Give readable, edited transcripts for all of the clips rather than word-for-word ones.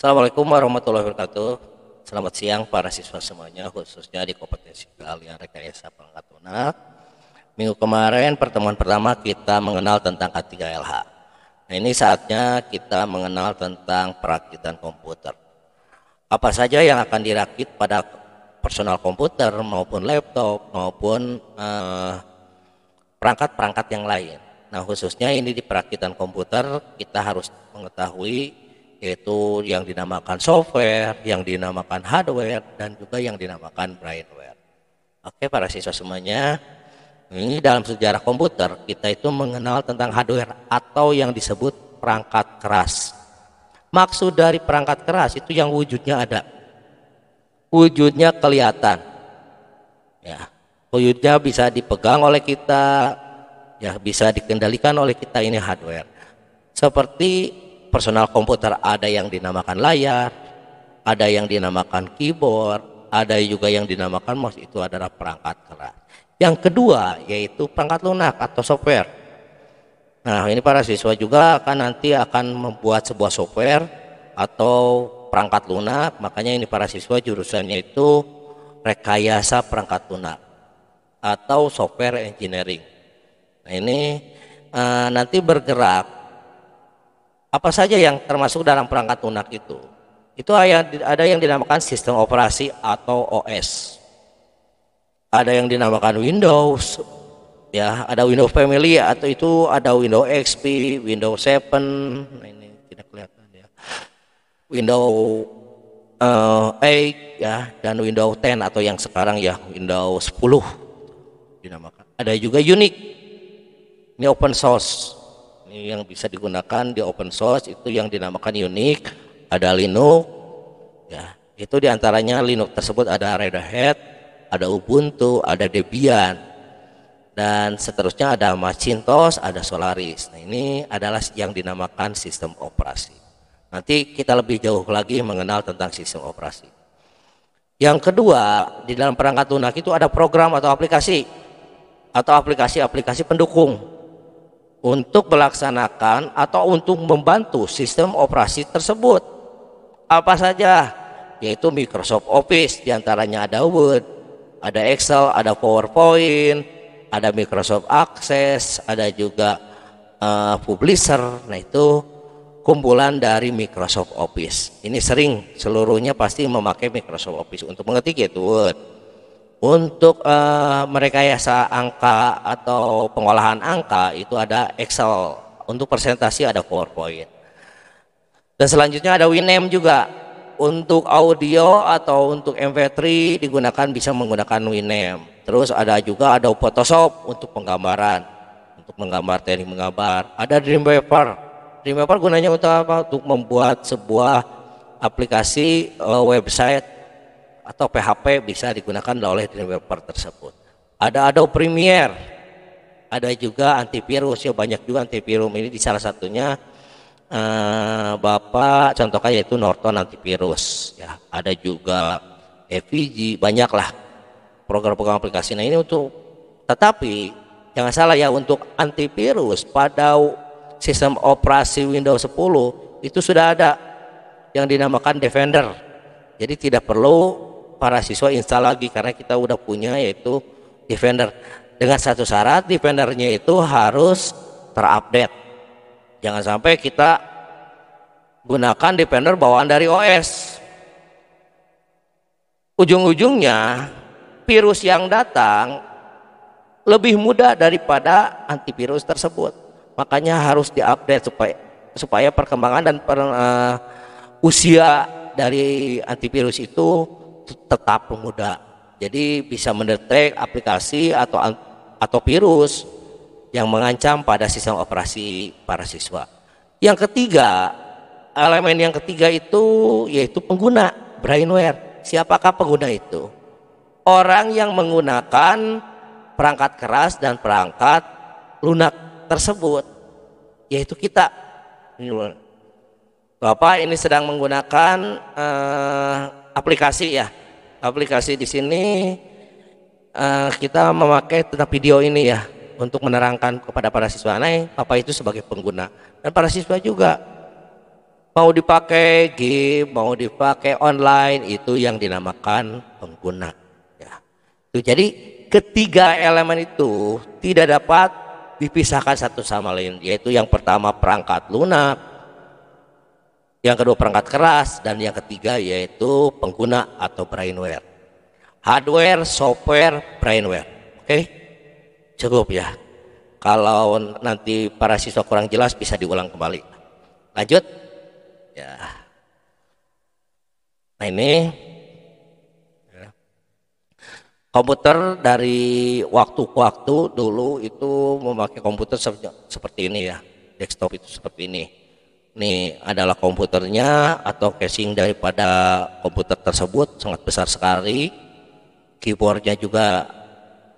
Assalamualaikum warahmatullahi wabarakatuh. Selamat siang para siswa semuanya, khususnya di kompetensi keahlian rekayasa perangkat lunak. Minggu kemarin pertemuan pertama kita mengenal tentang K3LH. Nah, ini saatnya kita mengenal tentang perakitan komputer. Apa saja yang akan dirakit pada personal komputer maupun laptop maupun perangkat-perangkat yang lain. Nah, khususnya ini di perakitan komputer kita harus mengetahui yaitu yang dinamakan software, yang dinamakan hardware, dan juga yang dinamakan brainware. Oke, para siswa semuanya, ini dalam sejarah komputer kita itu mengenal tentang hardware atau yang disebut perangkat keras. Maksud dari perangkat keras itu yang wujudnya ada, wujudnya kelihatan, ya, wujudnya bisa dipegang oleh kita, ya, bisa dikendalikan oleh kita, ini hardware. Seperti personal komputer ada yang dinamakan layar, ada yang dinamakan keyboard, ada juga yang dinamakan mouse, itu adalah perangkat keras. Yang kedua yaitu perangkat lunak atau software. Nah, ini para siswa juga nanti akan membuat sebuah software atau perangkat lunak, makanya ini para siswa jurusannya itu rekayasa perangkat lunak atau software engineering. Nah, ini nanti bergerak apa saja yang termasuk dalam perangkat lunak itu ada yang dinamakan sistem operasi atau OS, ada yang dinamakan Windows, ya, ada Windows Family atau itu ada Windows XP, Windows 7, nah ini tidak kelihatan ya, Windows 8 ya, dan Windows 10 atau yang sekarang ya Windows 10 dinamakan. Ada juga Unix, ini open source. Ini yang bisa digunakan di open source itu yang dinamakan Unix, ada Linux, ya, itu diantaranya Linux tersebut ada Red Hat, ada Ubuntu, ada Debian, dan seterusnya ada Macintosh, ada Solaris. Nah, ini adalah yang dinamakan sistem operasi. Nanti kita lebih jauh lagi mengenal tentang sistem operasi. Yang kedua, di dalam perangkat lunak itu ada program atau aplikasi pendukung untuk melaksanakan atau untuk membantu sistem operasi tersebut. Apa saja? Yaitu Microsoft Office, diantaranya ada Word, ada Excel, ada PowerPoint, ada Microsoft Access, ada juga Publisher. Nah, itu kumpulan dari Microsoft Office. Ini sering seluruhnya pasti memakai Microsoft Office untuk mengetik, yaitu Word. Untuk merekayasa angka atau pengolahan angka itu ada Excel, untuk presentasi ada PowerPoint. Dan selanjutnya ada Winamp juga. Untuk audio atau untuk MP3 digunakan, bisa menggunakan Winamp. Terus ada juga ada Photoshop untuk penggambaran, untuk menggambar, teknik menggambar. Ada Dreamweaver. Dreamweaver gunanya untuk apa? Untuk membuat sebuah aplikasi website atau PHP, bisa digunakan oleh Dreamweaver tersebut. Ada Adobe Premiere, ada juga antivirus, ya, banyak juga antivirus. Ini di salah satunya Bapak contohnya yaitu Norton antivirus, ya. Ada juga EVG, banyaklah program-program aplikasi. Nah, ini untuk, tetapi jangan salah ya, untuk antivirus pada sistem operasi Windows 10 itu sudah ada yang dinamakan Defender. Jadi tidak perlu para siswa install lagi karena kita udah punya, yaitu Defender. Dengan satu syarat, Defendernya itu harus terupdate. Jangan sampai kita gunakan Defender bawaan dari OS. Ujung-ujungnya virus yang datang lebih mudah daripada antivirus tersebut. Makanya harus diupdate supaya perkembangan dan usia dari antivirus itu tetap muda. Jadi bisa mendetek aplikasi atau virus yang mengancam pada sistem operasi para siswa. Yang ketiga, elemen yang ketiga itu yaitu pengguna, brainware. Siapakah pengguna itu? Orang yang menggunakan perangkat keras dan perangkat lunak tersebut, yaitu kita. Bapak ini sedang menggunakan aplikasi, ya. Aplikasi di sini kita memakai tentang video ini, ya, untuk menerangkan kepada para siswa. Nah, Bapak itu sebagai pengguna dan para siswa juga. Mau dipakai game, mau dipakai online, itu yang dinamakan pengguna. Ya. Itu jadi ketiga elemen itu tidak dapat dipisahkan satu sama lain, yaitu yang pertama perangkat lunak, yang kedua perangkat keras, dan yang ketiga yaitu pengguna atau brainware. Hardware, software, brainware. Oke, cukup ya. Kalau nanti para siswa kurang jelas bisa diulang kembali. Lanjut. Ya. Nah ini ya. Komputer dari waktu ke waktu dulu itu memakai komputer seperti ini ya. Desktop itu seperti ini. Ini adalah komputernya atau casing daripada komputer tersebut, sangat besar sekali. Keyboardnya juga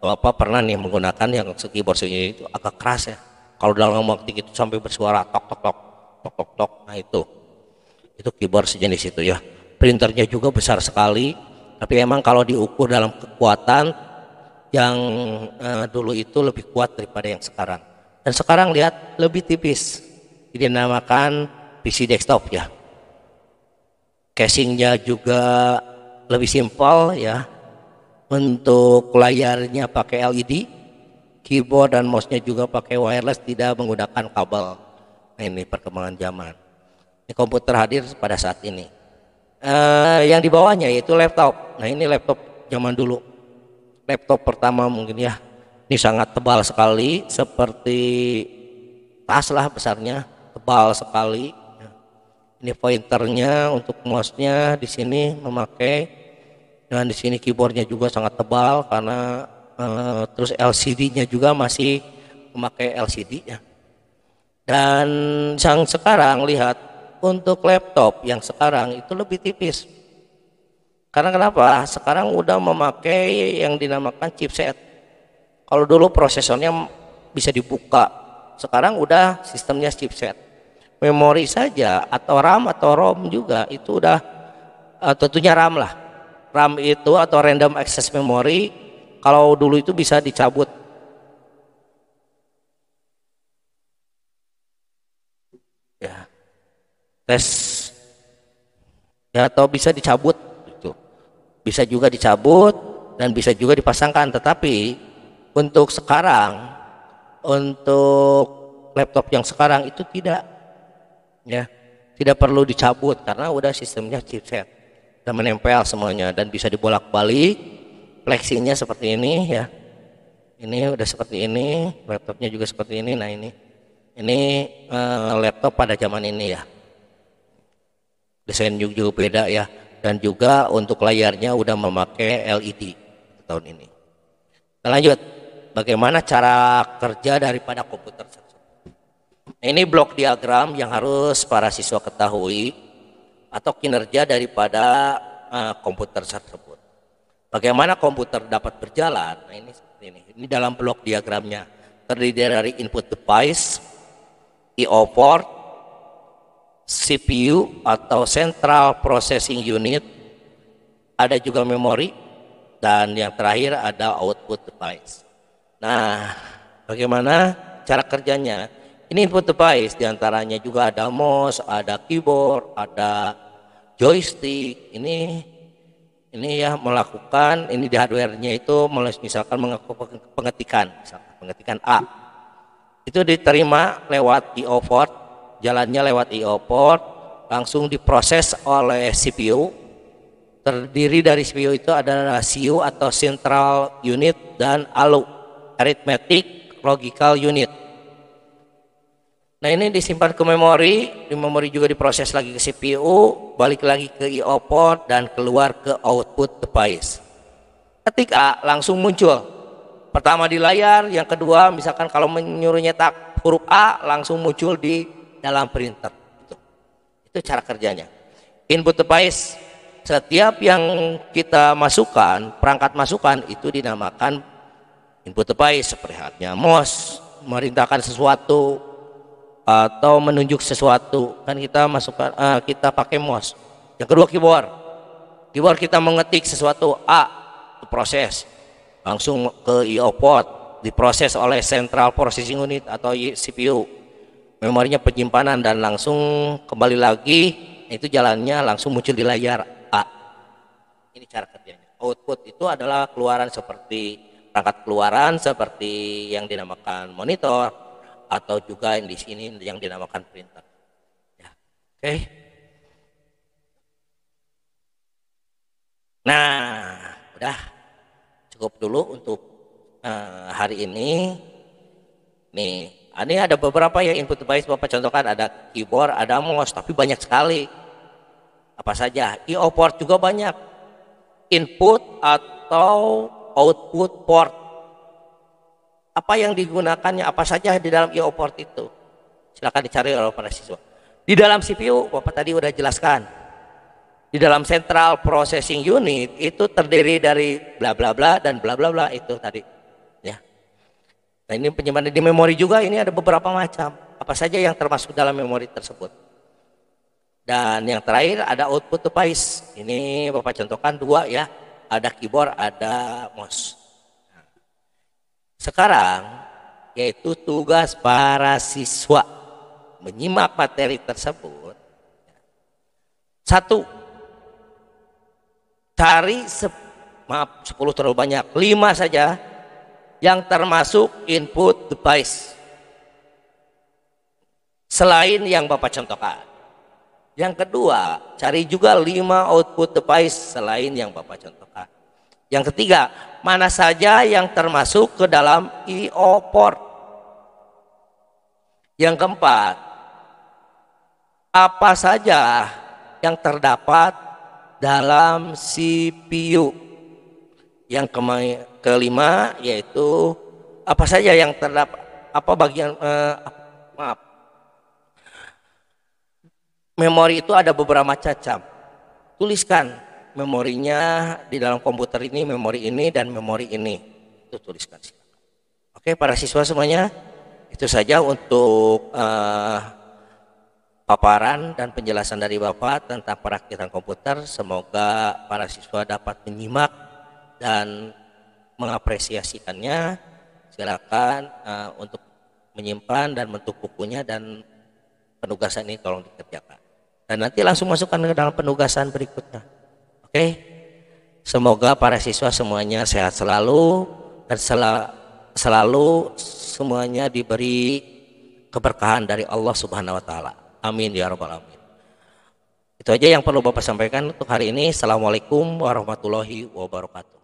Bapak pernah nih menggunakan yang keyboard itu agak keras ya. Kalau dalam waktu itu sampai bersuara tok tok tok tok tok tok. Nah itu keyboard sejenis itu ya. Printernya juga besar sekali, tapi emang kalau diukur dalam kekuatan yang dulu itu lebih kuat daripada yang sekarang. Dan sekarang lihat lebih tipis. Ini dinamakan PC desktop ya. Casingnya juga lebih simpel ya. Untuk layarnya pakai LED, keyboard dan mouse-nya juga pakai wireless, tidak menggunakan kabel. Nah ini perkembangan zaman. Ini komputer hadir pada saat ini. Yang di bawahnya yaitu laptop. Nah ini laptop zaman dulu. Laptop pertama mungkin ya. Ini sangat tebal sekali, seperti tas lah besarnya, tebal sekali. Ini pointernya untuk mouse-nya di sini memakai, dan di sini keyboardnya juga sangat tebal karena terus LCD-nya juga masih memakai LCD ya. Dan yang sekarang lihat. Untuk laptop yang sekarang itu lebih tipis. Karena kenapa? Sekarang udah memakai yang dinamakan chipset. Kalau dulu prosesornya bisa dibuka, sekarang udah sistemnya chipset. Memori saja atau RAM atau ROM juga itu udah tentunya RAM lah. RAM itu atau random access memory, kalau dulu itu bisa dicabut. Ya. Tes ya, atau bisa dicabut gitu. Bisa juga dicabut dan bisa juga dipasangkan, tetapi untuk sekarang, untuk laptop yang sekarang itu tidak ya, tidak perlu dicabut karena udah sistemnya chipset dan menempel semuanya dan bisa dibolak-balik. Flexinya seperti ini ya, ini udah seperti ini, laptopnya juga seperti ini. Nah ini laptop pada zaman ini ya. Desain juga beda ya, dan juga untuk layarnya udah memakai LED tahun ini. Kita lanjut, bagaimana cara kerja daripada komputer tersebut. Ini blok diagram yang harus para siswa ketahui atau kinerja daripada komputer tersebut. Bagaimana komputer dapat berjalan? Nah ini seperti ini. Ini dalam blok diagramnya terdiri dari input device, I/O port, CPU atau Central Processing Unit, ada juga memori, dan yang terakhir ada output device. Nah, bagaimana cara kerjanya? Ini input device, diantaranya juga ada mouse, ada keyboard, ada joystick. Ini ya melakukan, ini di hardware-nya itu misalkan melakukan pengetikan A. Itu diterima lewat I/O port. Jalannya lewat I/O port, langsung diproses oleh CPU. Terdiri dari CPU itu adalah CU atau Central Unit dan ALU, Arithmetic Logical Unit. Nah ini disimpan ke memori, di memori juga diproses lagi ke CPU, balik lagi ke I/O port dan keluar ke output device. Ketik A langsung muncul. Pertama di layar, yang kedua misalkan kalau menyuruh nyetak huruf A langsung muncul di dalam printer. Itu cara kerjanya. Input device, setiap yang kita masukkan, perangkat masukan itu dinamakan input device. Seperti halnya mouse, merintahkan sesuatu atau menunjuk sesuatu, kan kita masukkan, kita pakai mouse. Yang kedua keyboard kita mengetik sesuatu A, proses langsung ke I/O port, diproses oleh Central Processing Unit atau CPU. memorinya penyimpanan dan langsung kembali lagi, itu jalannya langsung muncul di layar A. Ini cara kerjanya. Output itu adalah keluaran seperti perangkat keluaran seperti yang dinamakan monitor atau juga yang di sini yang dinamakan printer. Ya. Oke. Nah, udah cukup dulu untuk hari ini. Nih, ini ada beberapa ya input device Bapak contohkan, ada keyboard, ada mouse, tapi banyak sekali. Apa saja? I/O port juga banyak. Input atau output port. Apa yang digunakannya? Apa saja di dalam I/O port itu? Silakan dicari oleh para siswa. Di dalam CPU, Bapak tadi udah jelaskan. Di dalam Central Processing Unit itu terdiri dari bla bla bla dan bla bla bla itu tadi. Ya. Nah, ini penyimpanan di memori juga, ini ada beberapa macam. Apa saja yang termasuk dalam memori tersebut. Dan yang terakhir ada output device. Ini Bapak contohkan dua ya. Ada keyboard, ada mouse. Sekarang yaitu tugas para siswa menyimak materi tersebut. Satu, cari 10 terlalu banyak, 5 saja yang termasuk input device selain yang Bapak contohkan. Yang kedua, cari juga 5 output device selain yang Bapak contohkan. Yang ketiga, mana saja yang termasuk ke dalam I/O port. Yang keempat, apa saja yang terdapat dalam CPU. Yang kelima yaitu apa saja yang terdapat, apa bagian memori itu ada beberapa macam. Tuliskan memorinya di dalam komputer ini, memori ini dan memori ini. Itu tuliskan. Oke, para siswa semuanya, itu saja untuk paparan dan penjelasan dari Bapak tentang perakitan komputer. Semoga para siswa dapat menyimak dan mengapresiasikannya. Silakan untuk menyimpan dan bentuk bukunya, dan penugasan ini tolong dikerjakan. Dan nanti langsung masukkan ke dalam penugasan berikutnya. Oke? Semoga para siswa semuanya sehat selalu dan selalu semuanya diberi keberkahan dari Allah Subhanahu wa taala. Amin ya rabbal alamin. Itu aja yang perlu Bapak sampaikan untuk hari ini. Assalamualaikum warahmatullahi wabarakatuh.